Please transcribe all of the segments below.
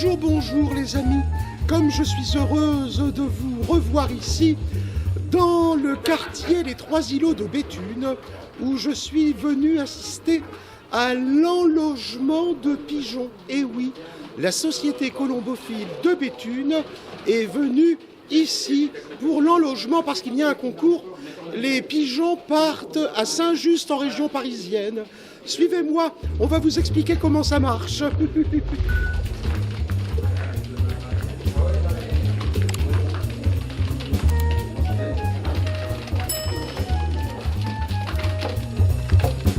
Bonjour, bonjour les amis. Comme je suis heureuse de vous revoir ici, dans le quartier Les Trois Îlots de Béthune, où je suis venu assister à l'enlogement de pigeons. Et oui, la Société colombophile de Béthune est venue ici pour l'enlogement parce qu'il y a un concours. Les pigeons partent à Saint-Just en région parisienne. Suivez-moi, on va vous expliquer comment ça marche.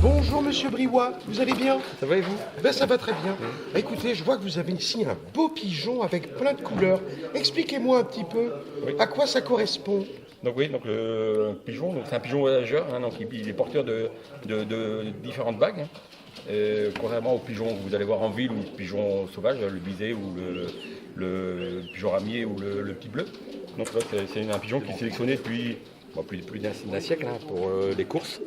Bonjour Monsieur Briouat, vous allez bien? Ça va et vous? Ben ça va très bien. Écoutez, je vois que vous avez ici un beau pigeon avec plein de couleurs. Expliquez-moi un petit peu à quoi ça correspond. Donc oui, donc le pigeon, c'est un pigeon voyageur, donc il est porteur de différentes bagues. Contrairement aux pigeons que vous allez voir en ville ou le pigeon sauvage, le bisé ou le pigeon ramier ou le petit bleu. Donc là, c'est un pigeon qui est sélectionné depuis plus d'un siècle pour les courses.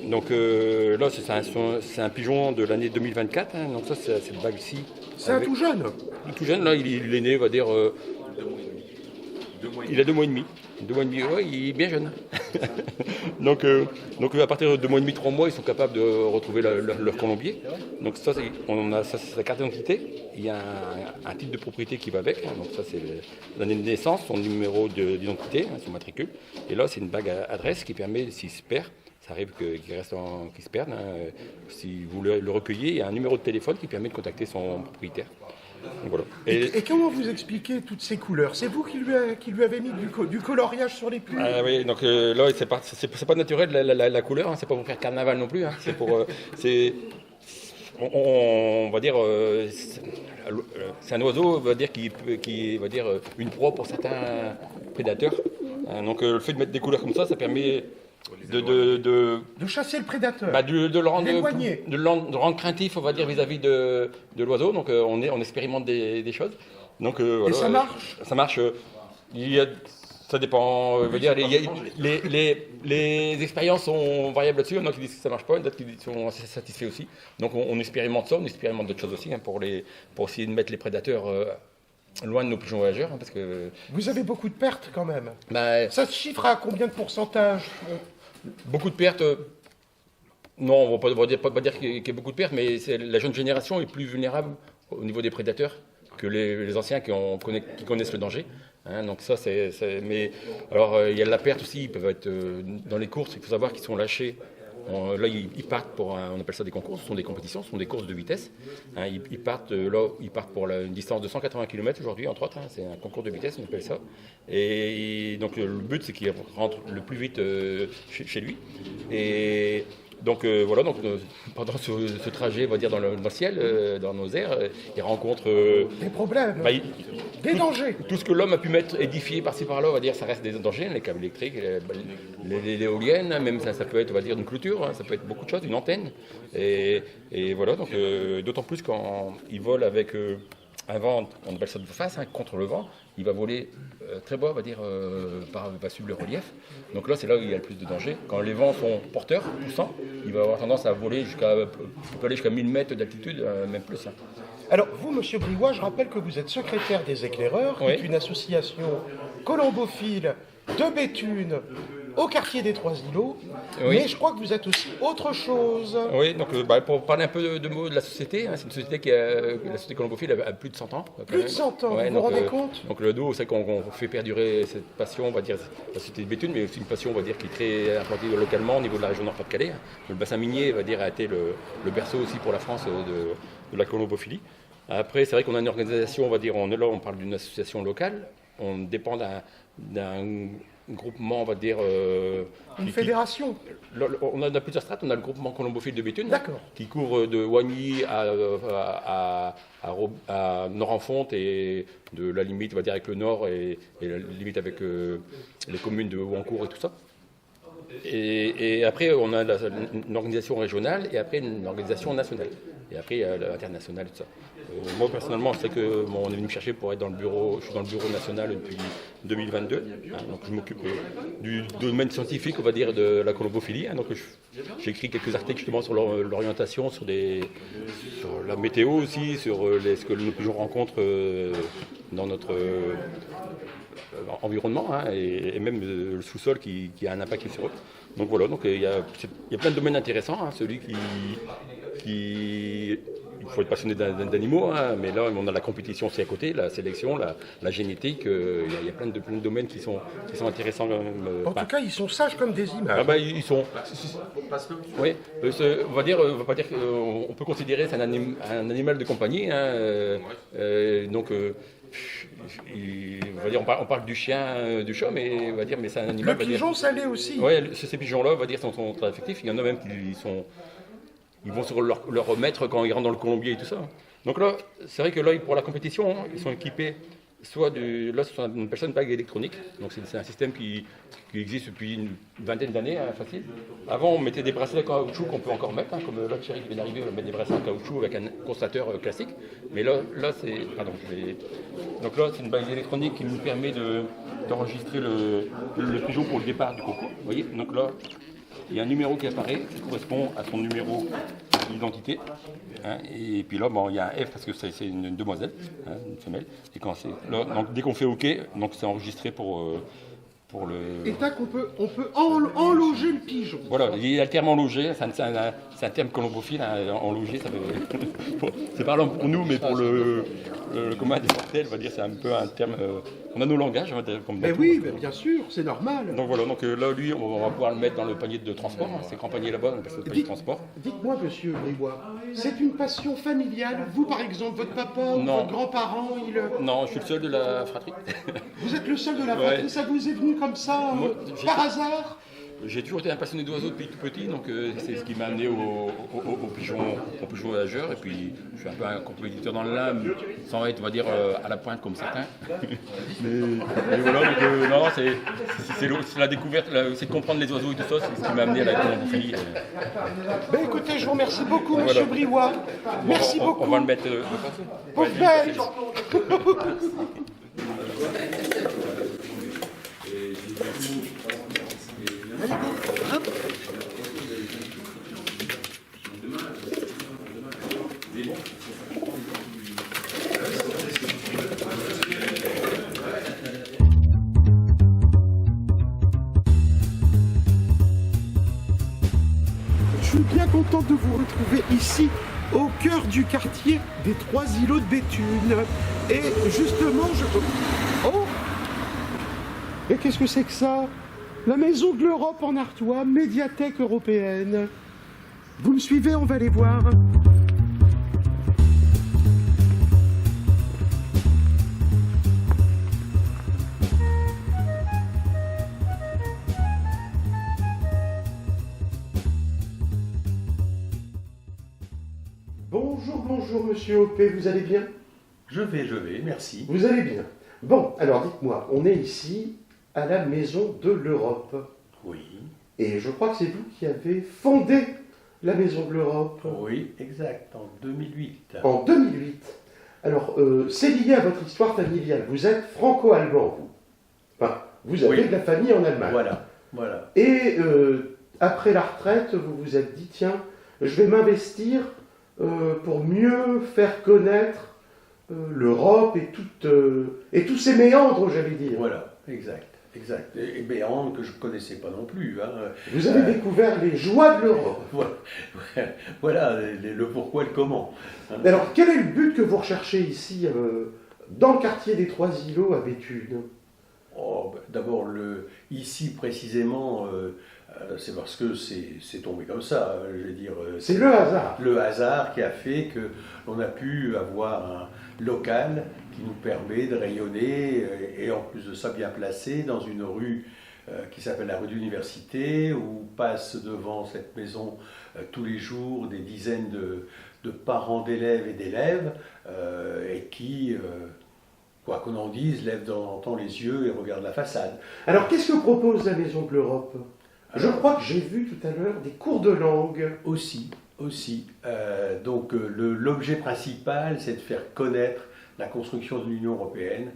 Donc là, c'est un pigeon de l'année 2024. Donc ça, c'est cette bague-ci. C'est un tout jeune. Tout jeune, là, il est né, on va dire. Il a 2 mois et demi. 2 mois et demi, ouais, il est bien jeune. donc à partir de 2 mois et demi, 3 mois, ils sont capables de retrouver leur colombier. Donc ça, c'est sa carte d'identité. Il y a un titre de propriété qui va avec. Donc ça, c'est l'année de naissance, son numéro d'identité, son matricule. Et là, c'est une bague à adresse qui permet, s'il se perd, ça arrive qu'il se perde. Si vous le recueillez, il y a un numéro de téléphone qui permet de contacter son propriétaire. Voilà. Et comment vous expliquez toutes ces couleurs? C'est vous qui lui avez mis du coloriage sur les plumes? Ah oui, donc là, c'est pas naturel la couleur, c'est pas pour faire carnaval non plus. C'est pour, on va dire, c'est un oiseau, va dire qui va dire une proie pour certains prédateurs. Donc le fait de mettre des couleurs comme ça permet de chasser le prédateur, de le rendre craintif, on va dire, vis-à-vis de l'oiseau. Donc on expérimente des choses. Donc, voilà, et ça marche? Ça marche. Ça dépend. Les expériences sont variables là-dessus. Il y en a qui disent que ça marche pas, d'autres qui sont assez satisfaits aussi. Donc on expérimente ça, on expérimente d'autres choses aussi pour essayer de mettre les prédateurs loin de nos pigeons voyageurs, parce que vous avez beaucoup de pertes quand même. Ça se chiffre à combien de pourcentage? Beaucoup de pertes. Non, on ne va pas dire qu'il y a beaucoup de pertes, mais la jeune génération est plus vulnérable au niveau des prédateurs que les anciens qui connaissent le danger. Donc ça, mais alors il y a de la perte aussi. Ils peuvent être dans les courses. Il faut savoir qu'ils sont lâchés. Là, ils partent pour, on appelle ça des concours, ce sont des compétitions, ce sont des courses de vitesse. Ils partent pour une distance de 180 km aujourd'hui, entre autres. C'est un concours de vitesse, on appelle ça. Et donc le but, c'est qu'il rentre le plus vite chez lui. Et donc voilà, pendant ce trajet, on va dire dans le ciel, dans nos airs, il rencontre des problèmes, des dangers. Tout ce que l'homme a pu mettre édifié par-ci par-là, on va dire, ça reste des dangers, les câbles électriques, les éoliennes, même ça peut être, on va dire, une clôture, ça peut être beaucoup de choses, une antenne. Et voilà, donc d'autant plus quand il vole avec un vent, on appelle ça de face, contre le vent, il va voler très bas, on va dire, va suivre le relief. Donc là, c'est là où il y a le plus de danger. Quand les vents sont porteurs, poussants, il va avoir tendance à voler peut aller jusqu'à 1000 mètres d'altitude, même plus. Alors, vous, Monsieur Briouat, je rappelle que vous êtes secrétaire des Éclaireurs, qui est une association colombophile de Béthune, au quartier des Trois Îlots, mais je crois que vous êtes aussi autre chose. Oui, donc pour parler un peu de mots de la société, c'est une société la société colombophile a plus de 100 ans. Plus de 100 ans, vous vous rendez compte? Donc le dos, c'est qu'on fait perdurer cette passion, on va dire, la société de Béthune, mais aussi une passion, on va dire, qui est très implantée localement au niveau de la région Nord-Pas-de-Calais. Le bassin minier, on va dire, a été le berceau aussi pour la France de la colombophilie. Après, c'est vrai qu'on a une organisation, on va dire, on parle d'une association locale, on dépend d'un groupement, on va dire... une fédération. On a plusieurs strates. On a le groupement colombophile de Béthune, qui couvre de Wagny à Nord-en-Fonte et de la limite, on va dire, avec le Nord et la limite avec les communes de Houancourt et tout ça. Et après, on a une organisation régionale et après une organisation nationale. Et après, il y a l'international, tout ça. Moi, personnellement, c'est que on est venu me chercher pour être dans le bureau. Je suis dans le bureau national depuis 2022. Hein, donc, je m'occupe du domaine scientifique, on va dire, de la colobophilie. Hein, donc, j'ai écrit quelques articles justement sur l'orientation, sur la météo aussi, sur ce que nos pigeons rencontrent dans notre environnement, hein, et même le sous-sol qui a un impact sur eux. Donc voilà, donc il y a plein de domaines intéressants. Hein, celui il faut être passionné d'animaux, hein, mais là on a la compétition aussi à côté, la sélection, la génétique. Il y a plein de domaines qui sont intéressants. En tout cas, ils sont sages comme des images. Ah bah, ils sont. Oui, on va dire, on va pas dire qu'on peut considérer c'est un animal de compagnie. Hein, donc. On va dire, on parle du chien, du chat, mais on va dire, mais c'est un animal. Le pigeon salé aussi. Oui, ces pigeons-là, on va dire, sont très affectifs. Il y en a même ils vont sur leur maître quand ils rentrent dans le colombier et tout ça. Donc là, c'est vrai que là, pour la compétition, hein, ils sont équipés là, ce sont une personne bague électronique. Donc c'est un système qui existe depuis une vingtaine d'années, hein, facile. Avant, on mettait des bracelets en caoutchouc qu'on peut encore mettre, hein, comme là, Thierry qui vient d'arriver, on va mettre des bracelets en caoutchouc avec un constateur classique. Mais là c'est. Pardon, donc là, c'est une bague électronique qui nous permet d'enregistrer le pigeon pour le départ du concours. Vous voyez, donc là, il y a un numéro qui apparaît, qui correspond à son numéro d'identité. Hein, et puis là, bon, il y a un F parce que c'est une demoiselle, hein, une femelle. Et donc, dès qu'on fait OK, donc c'est enregistré pour le. Et tac, on peut enloger le pigeon. Voilà, il y a le terme enloger, c'est un terme colombophile, hein, enloger, ça veut. C'est parlant pour nous, mais pour le commun des mortels, on va dire, c'est un peu un terme. On a nos langages, on va dire, comme mais oui, mais bien sûr, c'est normal. Donc voilà, donc là, lui, on va pouvoir le mettre dans le panier de transport, hein, c'est grand panier là-bas, donc c'est le panier de transport. Dites-moi, monsieur Briouat, c'est une passion familiale? Vous, par exemple, votre papa ou votre grand-parent, Non, je suis le seul de la fratrie. Vous êtes le seul de la fratrie, ouais. Ça vous est venu comme ça, par hasard? J'ai toujours été un passionné d'oiseaux depuis tout petit, donc c'est ce qui m'a amené aux pigeons voyageurs. Et puis je suis un peu un compétiteur dans l'âme, sans être, on va dire, à la pointe comme certains. mais voilà, donc non, c'est la découverte, c'est de comprendre les oiseaux et tout ça, c'est ce qui m'a amené à la colombophilie. Ben écoutez, je vous remercie beaucoup, voilà. Monsieur Briouat. Merci beaucoup. On va le mettre. Pour belle. Je suis bien content de vous retrouver ici, au cœur du quartier des Trois Îlots de Béthune. Et justement, Oh! Et qu'est-ce que c'est que ça? La Maison de l'Europe en Artois, médiathèque européenne. Vous me suivez, on va aller voir. Bonjour monsieur Opé, vous allez bien? Je vais, merci. Vous allez bien. Bon, alors dites-moi, on est ici à la Maison de l'Europe. Oui. Et je crois que c'est vous qui avez fondé la Maison de l'Europe. Oui, exact, en 2008. En 2008. Alors, c'est lié à votre histoire familiale. Vous êtes franco-allemand, vous. Enfin, vous avez de la famille en Allemagne. Voilà. Et après la retraite, vous vous êtes dit, tiens, je vais m'investir pour mieux faire connaître l'Europe et tous ces méandres, j'allais dire. Voilà, exact. Et méandres que je ne connaissais pas non plus. Hein. Vous avez découvert les joies de l'Europe. Voilà, le pourquoi et le comment. Hein. Alors, quel est le but que vous recherchez ici, dans le quartier des Trois Îlots à Béthune? D'abord, ici précisément, c'est parce que c'est tombé comme ça, je vais dire. C'est le hasard. Le hasard qui a fait que l'on a pu avoir un local qui nous permet de rayonner et en plus de ça bien placé dans une rue qui s'appelle la rue de l'Université où passent devant cette maison tous les jours des dizaines de parents d'élèves et d'élèves et qui, quoi qu'on en dise, lèvent de temps en temps les yeux et regardent la façade. Alors qu'est-ce que propose la Maison de l'Europe? Je crois que j'ai vu tout à l'heure des cours de langue. Aussi. Donc l'objet principal, c'est de faire connaître la construction de l'Union européenne.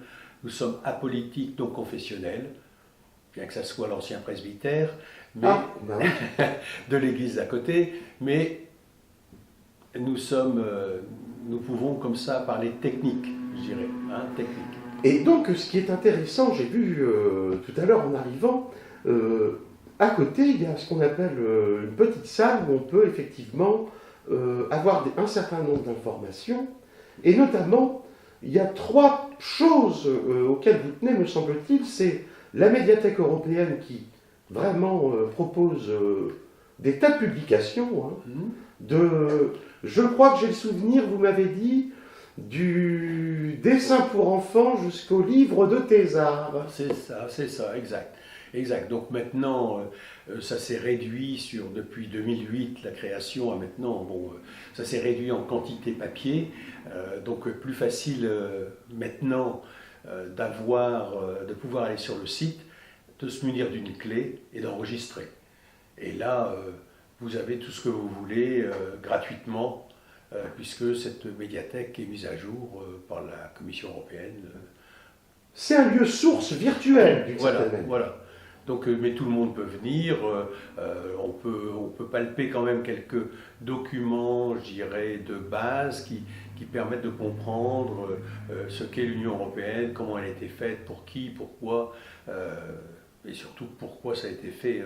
Nous sommes apolitiques, donc confessionnels, bien que ça soit l'ancien presbytère, mais de l'église d'à côté, mais nous pouvons comme ça parler technique, je dirais, technique. Et donc, ce qui est intéressant, j'ai vu tout à l'heure en arrivant, à côté, il y a ce qu'on appelle une petite salle où on peut effectivement avoir un certain nombre d'informations, et notamment, il y a 3 choses auxquelles vous tenez, me semble-t-il. C'est la médiathèque européenne qui vraiment propose des tas de publications. Je crois que j'ai le souvenir, vous m'avez dit, du dessin pour enfants jusqu'au livre de thésard. C'est ça, exact. Donc maintenant, ça s'est réduit depuis 2008, la création à maintenant, ça s'est réduit en quantité papier, donc plus facile maintenant de pouvoir aller sur le site, de se munir d'une clé et d'enregistrer. Et là, vous avez tout ce que vous voulez gratuitement, puisque cette médiathèque est mise à jour par la Commission européenne. C'est un lieu source virtuel, d'une certaine manière. Voilà. Donc, mais tout le monde peut venir, on peut palper quand même quelques documents, je dirais, de base qui permettent de comprendre ce qu'est l'Union européenne, comment elle a été faite, pour qui, pourquoi, et surtout pourquoi ça a été fait,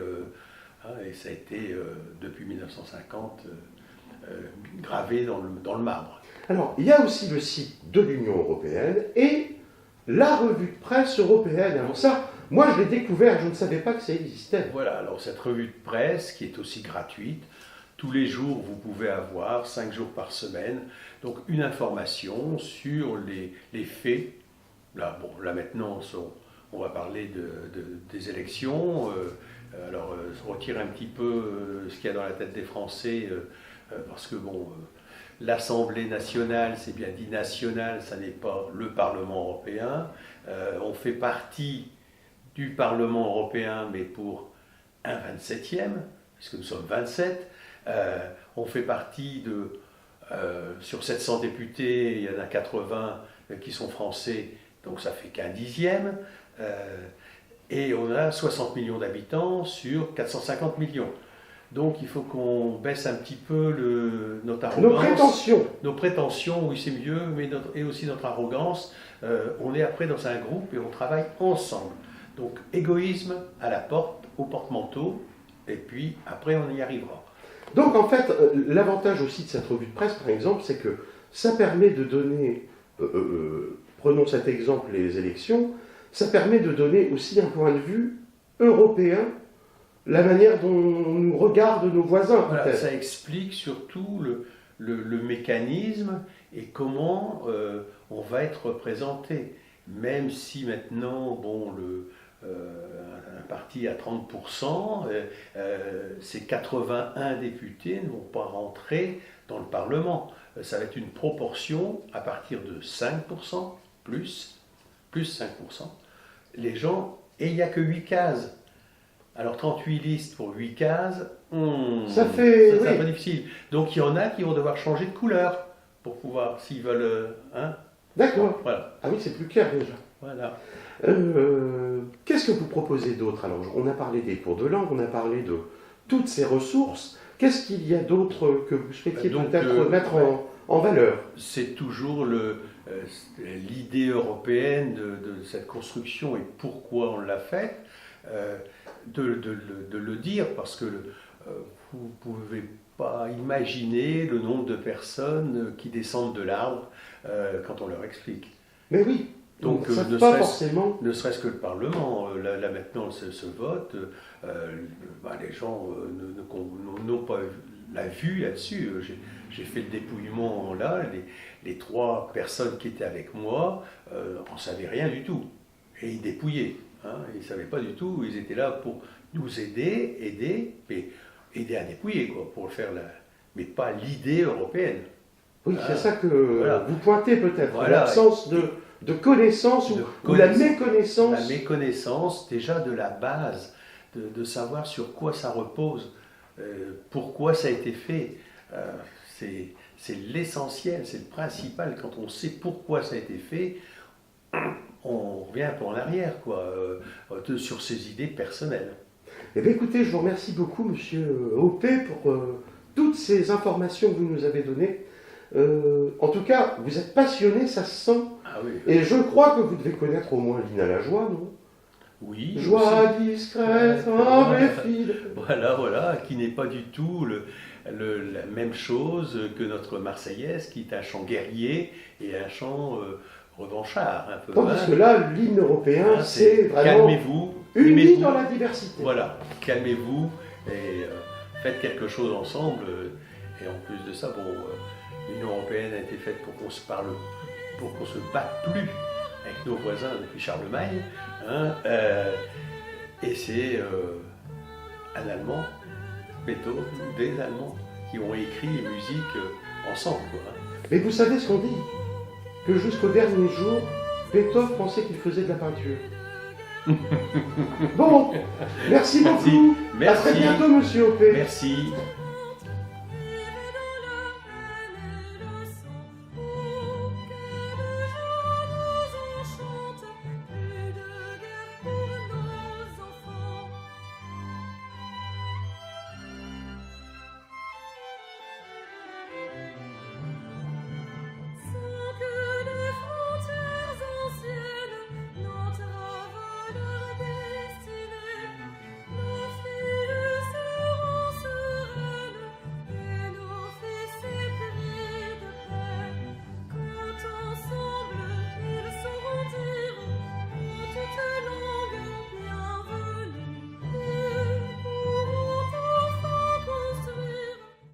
et ça a été depuis 1950 gravé dans le marbre. Alors, il y a aussi le site de l'Union européenne et la revue de presse européenne. Alors ça, moi je l'ai découvert, je ne savais pas que ça existait. Voilà, alors cette revue de presse qui est aussi gratuite, tous les jours vous pouvez avoir, 5 jours par semaine, donc une information sur les faits. Là maintenant, on va parler des élections. Alors, retirer un petit peu ce qu'il y a dans la tête des Français, parce que l'Assemblée nationale, c'est bien dit nationale, ça n'est pas le Parlement européen. On fait partie du Parlement européen, mais pour un 27e, puisque nous sommes 27. On fait partie sur 700 députés, il y en a 80 qui sont français, donc ça fait qu'un 10e. Et on a 60 millions d'habitants sur 450 millions. Donc il faut qu'on baisse un petit peu notre arrogance. Nos prétentions, oui c'est mieux, mais et aussi notre arrogance. On est après dans un groupe et on travaille ensemble. Donc égoïsme à la porte, au porte-manteau, et puis après on y arrivera. Donc en fait, l'avantage aussi de cette revue de presse, par exemple, c'est que ça permet de donner, prenons cet exemple, les élections, ça permet de donner aussi un point de vue européen, la manière dont on nous regarde nos voisins. Voilà, ça explique surtout le mécanisme et comment on va être représenté. Même si maintenant, un parti à 30%, ces 81 députés ne vont pas rentrer dans le Parlement. Ça va être une proportion à partir de 5%, plus 5%. Les gens, et il n'y a que 8 cases. Alors 38 listes pour 8 cases, ça fait un peu difficile. Donc il y en a qui vont devoir changer de couleur pour pouvoir, s'ils veulent... D'accord. Voilà. Ah oui, c'est plus clair déjà. Voilà. Qu'est-ce que vous proposez d'autre? Alors, on a parlé des cours de langue, on a parlé de toutes ces ressources. Qu'est-ce qu'il y a d'autre que vous souhaitiez peut-être mettre en valeur? C'est toujours l'idée européenne de cette construction et pourquoi on l'a faite, de le dire, parce que vous ne pouvez pas imaginer le nombre de personnes qui descendent de l'arbre quand on leur explique. Mais oui. Donc, ne serait-ce que le Parlement, là maintenant, ce vote, les gens n'ont pas la vue là-dessus. J'ai fait le dépouillement là, les 3 personnes qui étaient avec moi n'en savaient rien du tout. Et ils dépouillaient. Ils ne savaient pas du tout, ils étaient là pour nous aider à dépouiller, pour faire mais pas l'idée européenne. Oui, c'est ça que vous pointez peut-être, l'absence de connaissance ou la méconnaissance. La méconnaissance déjà de la base de savoir sur quoi ça repose, pourquoi ça a été fait. C'est l'essentiel, c'est le principal. Quand on sait pourquoi ça a été fait, on revient un peu en arrière, quoi, sur ses idées personnelles. Eh bien, écoutez, je vous remercie beaucoup, monsieur Opé, pour toutes ces informations que vous nous avez données. En tout cas, vous êtes passionné, ça se sent. Ah oui. Et je crois que vous devez connaître au moins Lina la joie, non? Oui. Joie discrète, humble et fidèle. Voilà, qui n'est pas du tout la même chose que notre Marseillaise, qui est un chant guerrier et un chant revanchard, un peu. Tandis que là, l'hymne européen, c'est vraiment calmez-vous, uni aimez-vous. dans la diversité. Voilà, calmez-vous et faites quelque chose ensemble. Et en plus de ça, l'Union européenne a été faite pour qu'on se parle, pour qu'on se batte plus avec nos voisins depuis Charlemagne. Hein, et c'est un Allemand, Beethoven, des Allemands, qui ont écrit les musiques ensemble. Quoi. Mais vous savez ce qu'on dit? Que jusqu'au dernier jour, Beethoven pensait qu'il faisait de la peinture. Bon, merci beaucoup. Merci. À très bientôt, monsieur Opé. Merci.